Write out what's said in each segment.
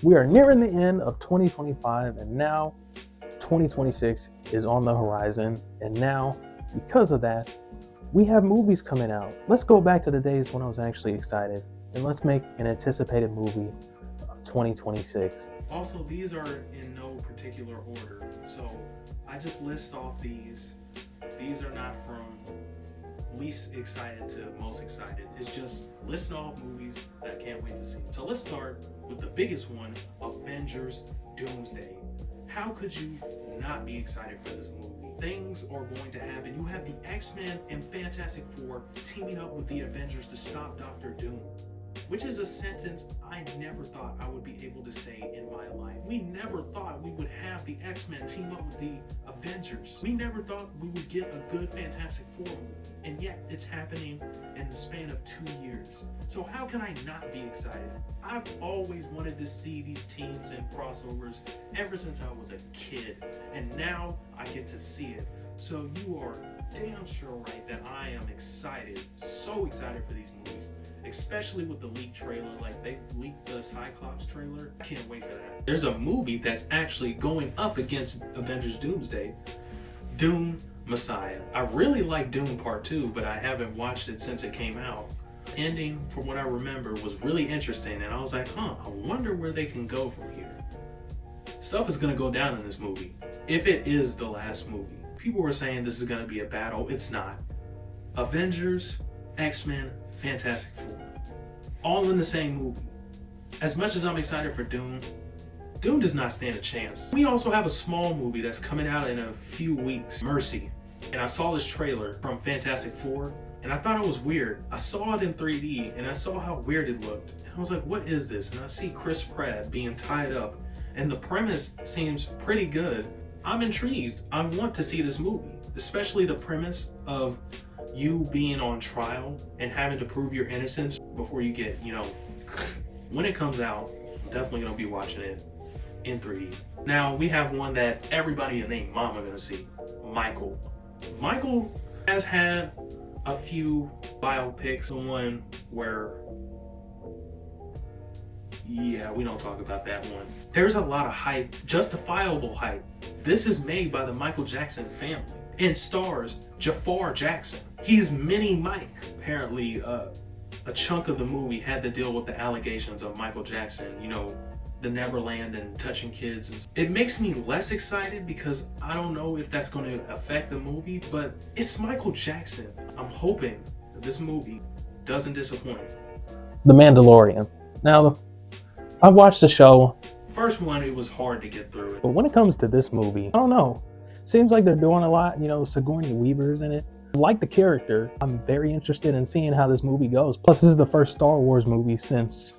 We are nearing the end of 2025, and now 2026 is on the horizon. And now, because of that, we have movies coming out. Let's go back to the days when I was actually excited, and let's make an anticipated movie of 2026. Also, these are in no particular order, so I just list off these. These are not from least excited to most excited. It's just listing all movies that I can't wait to see. So let's start with the biggest one, Avengers Doomsday. How could you not be excited for this movie? Things are going to happen. You have the X-Men and Fantastic Four teaming up with the Avengers to stop Doctor Doom, which is a sentence I never thought I would be able to say in my life. We never thought we would have the X-Men team up with the Avengers. We never thought we would get a good Fantastic Four movie, and yet it's happening in the span of 2 years. So how can I not be excited? I've always wanted to see these teams and crossovers ever since I was a kid, and now I get to see it. So you are damn sure right that I am excited, so excited for these movies. Especially with the leaked trailer, like they leaked the Cyclops trailer. I can't wait for that. There's a movie that's actually going up against Avengers Doomsday, Dune Messiah. I really like Dune Part 2, but I haven't watched it since it came out. The ending, from what I remember, was really interesting, and I was like, I wonder where they can go from here. Stuff is gonna go down in this movie, if it is the last movie. People were saying this is gonna be a battle. It's not. Avengers, X-Men, Fantastic Four, all in the same movie. As much as I'm excited for Dune does not stand a chance. We also have a small movie that's coming out in a few weeks, Mercy. And I saw this trailer from Fantastic Four, and I thought it was weird. I saw it in 3D, and I saw how weird it looked. And I was like, what is this? And I see Chris Pratt being tied up, and the premise seems pretty good. I'm intrigued. I want to see this movie, especially the premise of you being on trial and having to prove your innocence before you get, when it comes out, I'm definitely gonna be watching it in 3D. Now we have one that everybody and their mom are gonna see, Michael. Michael has had a few biopics, the one where, yeah, we don't talk about that one. There's a lot of hype, justifiable hype. This is made by the Michael Jackson family and stars Jafar Jackson. He's Mini Mike. Apparently, a chunk of the movie had to deal with the allegations of Michael Jackson, the Neverland and touching kids. It makes me less excited because I don't know if that's going to affect the movie, but it's Michael Jackson. I'm hoping that this movie doesn't disappoint. The Mandalorian. Now, I watched the show. First one, it was hard to get through it. But when it comes to this movie, I don't know. Seems like they're doing a lot, Sigourney Weaver's in it. I like the character. I'm very interested in seeing how this movie goes. Plus, this is the first Star Wars movie since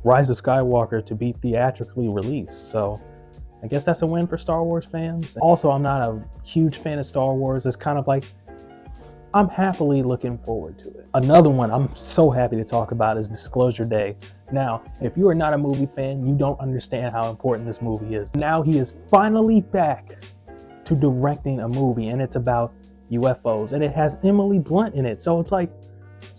Rise of Skywalker to be theatrically released. So I guess that's a win for Star Wars fans. Also, I'm not a huge fan of Star Wars. It's kind of like, I'm happily looking forward to it. Another one I'm so happy to talk about is Disclosure Day. Now, if you are not a movie fan, you don't understand how important this movie is. Now he is finally back to directing a movie, and it's about UFOs, and it has Emily Blunt in it. So it's a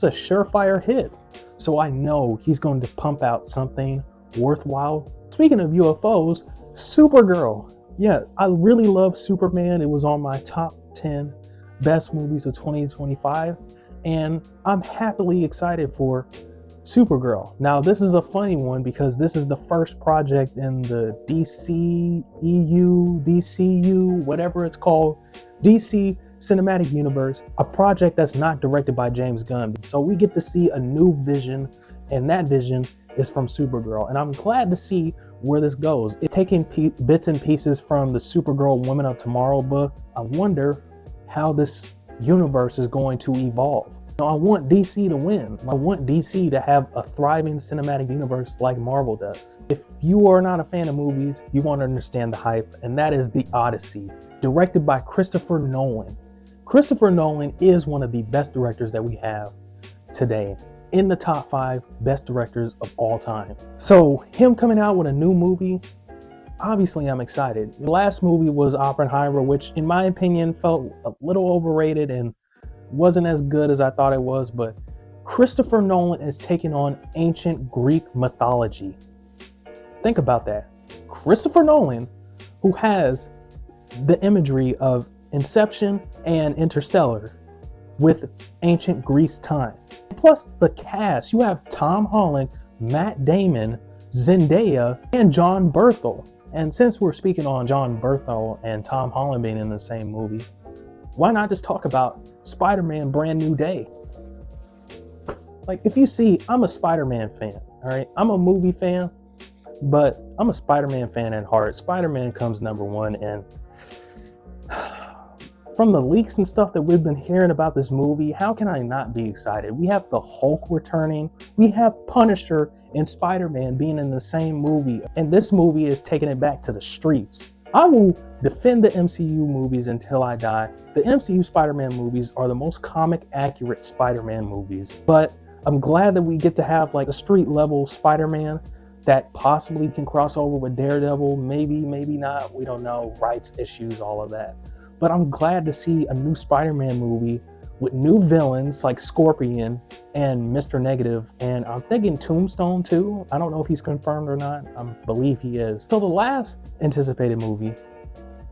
surefire hit. So I know he's going to pump out something worthwhile. Speaking of UFOs, Supergirl. Yeah, I really love Superman. It was on my top 10 best movies of 2025, and I'm happily excited for Supergirl. Now, this is a funny one because this is the first project in the DCU, whatever it's called, DC Cinematic Universe, a project that's not directed by James Gunn. So we get to see a new vision, and that vision is from Supergirl. And I'm glad to see where this goes. It's taking bits and pieces from the Supergirl Women of Tomorrow book. I wonder how this universe is going to evolve. I want DC to win. I want DC to have a thriving cinematic universe like Marvel does. If you are not a fan of movies, you won't understand the hype, and that is The Odyssey, directed by Christopher Nolan. Christopher Nolan is one of the best directors that we have today, in the top 5 best directors of all time. So him coming out with a new movie, obviously I'm excited. The last movie was Oppenheimer, which in my opinion felt a little overrated and wasn't as good as I thought it was, but Christopher Nolan is taking on ancient Greek mythology Think about that. Christopher Nolan, who has the imagery of Inception and Interstellar with ancient Greece time. Plus the cast, you have Tom Holland, Matt Damon, Zendaya, and Jon Bernthal. And since we're speaking on Jon Bernthal and Tom Holland being in the same movie, why not just talk about Spider-Man Brand New Day? Like, if you see, I'm a Spider-Man fan, all right? I'm a movie fan, but I'm a Spider-Man fan at heart. Spider-Man comes number one, and from the leaks and stuff that we've been hearing about this movie, how can I not be excited? We have the Hulk returning, we have Punisher and Spider-Man being in the same movie, and this movie is taking it back to the streets. I will defend the MCU movies until I die. The MCU Spider-Man movies are the most comic accurate Spider-Man movies, but I'm glad that we get to have like a street level Spider-Man that possibly can cross over with Daredevil, maybe not, we don't know, rights issues, all of that. But I'm glad to see a new Spider-Man movie with new villains like Scorpion and Mr. Negative, and I'm thinking Tombstone too. I don't know if he's confirmed or not. I believe he is. So the last anticipated movie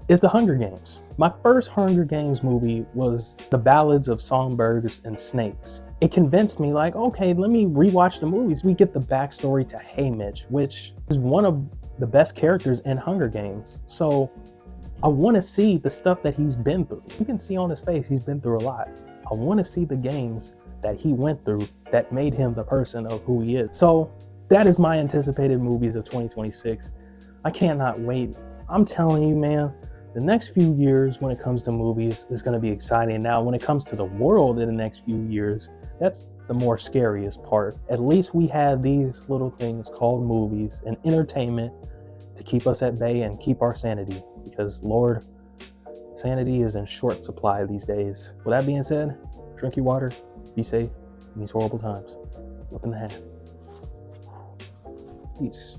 is The Hunger Games. My first Hunger Games movie was The Ballads of Songbirds and Snakes. It convinced me, like, okay, let me rewatch the movies. We get the backstory to Haymitch, which is one of the best characters in Hunger Games. So I want to see the stuff that he's been through. You can see on his face he's been through a lot. I want to see the games that he went through that made him the person of who he is. So that is my anticipated movies of 2026. I cannot wait. I'm telling you, man, the next few years when it comes to movies is going to be exciting. Now, when it comes to the world in the next few years, that's the more scariest part. At least we have these little things called movies and entertainment to keep us at bay and keep our sanity. Because, Lord, sanity is in short supply these days. With that being said, drink your water, be safe in these horrible times. Up in the hat. Peace.